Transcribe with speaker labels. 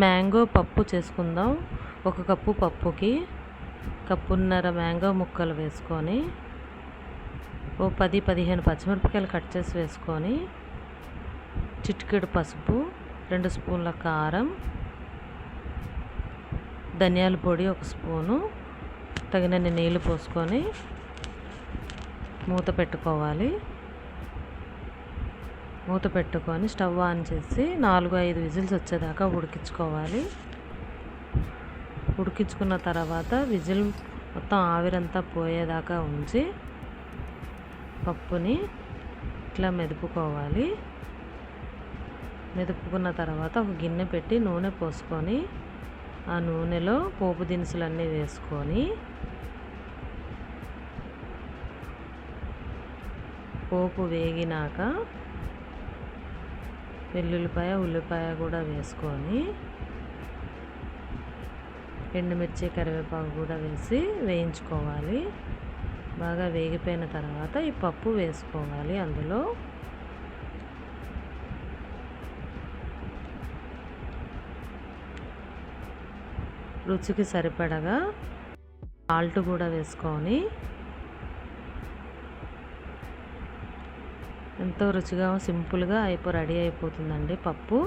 Speaker 1: Mango పప్పు చేసుకుందాం. 1 cup పప్పుకి కప్పున్నర మ్యాంగో ముక్కలు వేసుకొని, ఓ 10-15 పచ్చిమిరపకాయలు కట్ చేసి వేసుకొని, చిటికెడు పసుపు, 2 స్పూన్ల కారం, ధనియాల పొడి 1 స్పూను, తగినన్ని నీళ్ళు పోసుకొని మూత పెట్టుకోవాలి. మూత పెట్టుకొని స్టవ్ ఆన్ చేసి 4-5 విజిల్స్ వచ్చేదాకా ఉడికించుకోవాలి. ఉడికించుకున్న తర్వాత విజిల్ మొత్తం ఆవిరంతా పోయేదాకా ఉంచి పప్పుని ఇట్లా మెదుపుకోవాలి. మెదుపుకున్న తర్వాత ఒక గిన్నె పెట్టి నూనె పోసుకొని, ఆ నూనెలో పోపు దినుసులన్నీ వేసుకొని, పోపు వేగినాక వెల్లుల్లిపాయ, ఉల్లిపాయ కూడా వేసుకొని, ఎండుమిర్చి, కరివేపాకు కూడా వేసి వేయించుకోవాలి. బాగా వేగిపోయిన తర్వాత ఈ పప్పు వేసుకోవాలి. అందులో రుచికి సరిపడగా సాల్ట్ కూడా వేసుకొని, ఎంతో రుచిగా సింపుల్గా రెడీ అయిపోతుందండి పప్పు.